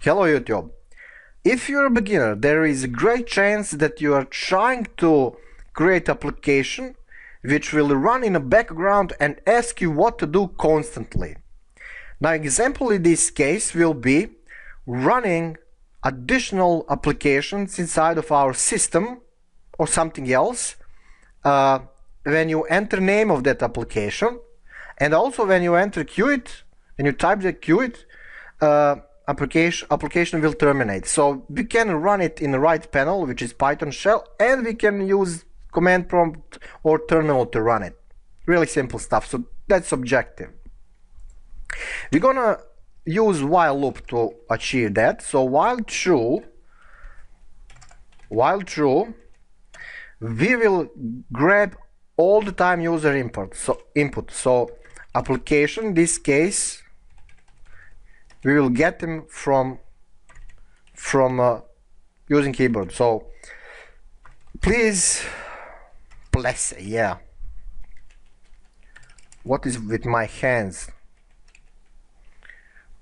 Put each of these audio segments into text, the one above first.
Hello YouTube. If you're a beginner, there is a great chance that you are trying to create application which will run in the background and ask you what to do constantly. Now, example in this case will be running additional applications inside of our system or something else when you enter name of that application, and also when you enter Qt, when you type the Qt, application will terminate. So we can run it in the right panel, which is Python shell, and we can use command prompt or terminal to run it. Really simple stuff. So that's objective. We're gonna use while loop to achieve that. So while true, we will grab all the time user input. So application, in this case, we will get them from using keyboard. So please, yeah. What is with my hands?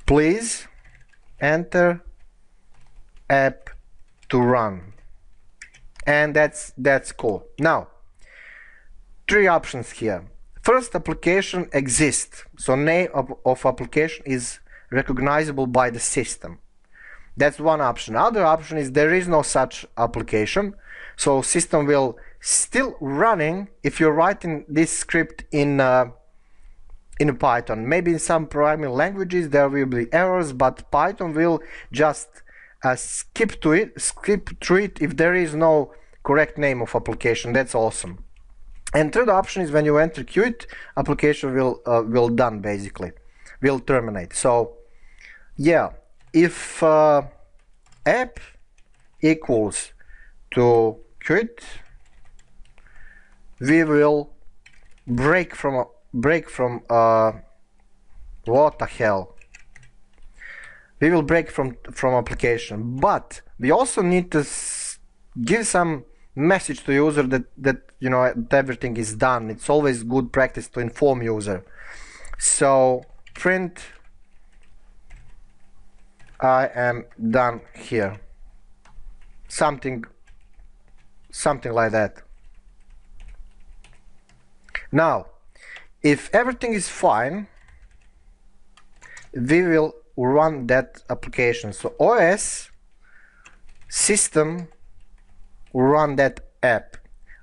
Please enter app to run, and that's cool. Now, three options here. First, application exists, so name of application is recognizable by the system. That's one option. Other option is there is no such application, so system will still running if you're writing this script in Python. Maybe in some programming languages there will be errors, but Python will just skip through it if there is no correct name of application. That's awesome. And third option is when you enter Qt, application will done, basically will terminate. So yeah, if app equals to Qt, we will break from what the hell, we will break from application, but we also need to give some message to user that you know that everything is done. It's always good practice to inform user. So print I am done here, something like that. Now, if everything is fine, we will run that application. So OS system run that app.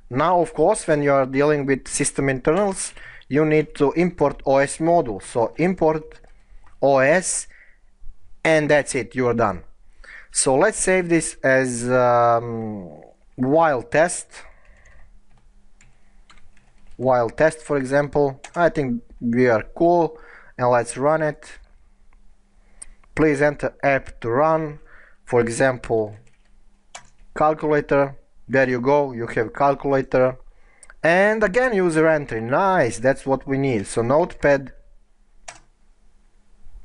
Now, of course, when you are dealing with system internals, you need to import OS module. So import OS, and that's it, you are done. So let's save this as while test, for example. I think we are cool, and let's run it. Please enter app to run, for example calculator. There you go, you have calculator, and again user entry. Nice, that's what we need. So notepad,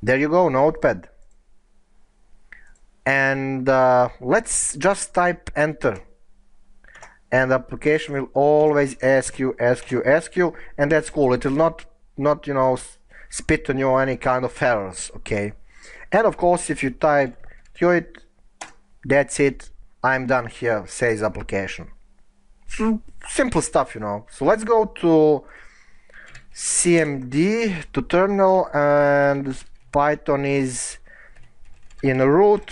there you go, notepad, and let's just type enter, and the application will always ask you, and that's cool. It will not you know spit on you any kind of errors. Okay, and of course if you type Qt, that's it, I'm done here, says application. So simple stuff, you know. So let's go to CMD, to terminal, and Python is in root.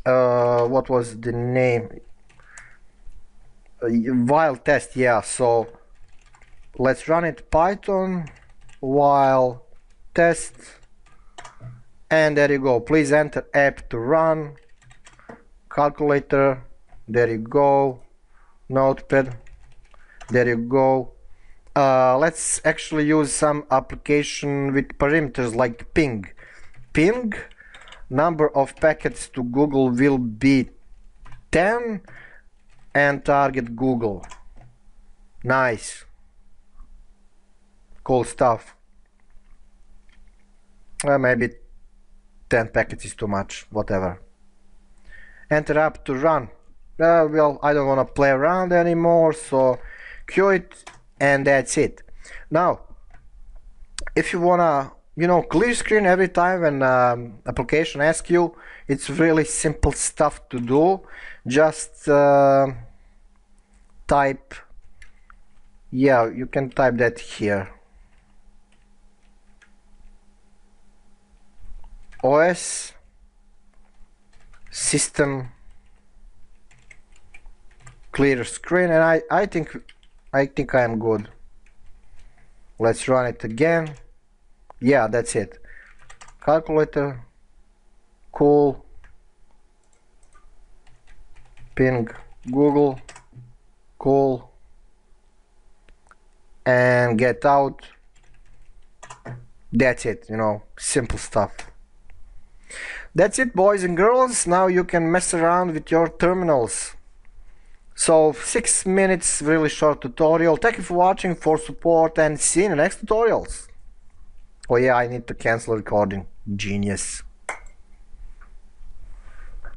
What was the name? While test, yeah. So let's run it, Python while test, and there you go. Please enter app to run, calculator, there you go, notepad, there you go. Let's actually use some application with parameters like ping. Number of packets to Google will be 10, and target Google. Nice, cool stuff. Maybe 10 packets is too much, whatever. Enter app to run. Well, I don't want to play around anymore, so Qt, and that's it. Now, if you wanna you know, clear screen every time when application asks you. It's really simple stuff to do. Just type, yeah, you can type that here. OS system clear screen, and I think I am good. Let's run it again. Yeah, that's it. Calculator, cool, ping Google, cool, and get out. That's it, you know, simple stuff. That's it, boys and girls. Now you can mess around with your terminals. So 6 minutes, really short tutorial. Thank you for watching, for support, and see you in the next tutorials. Oh yeah, I need to cancel recording. Genius.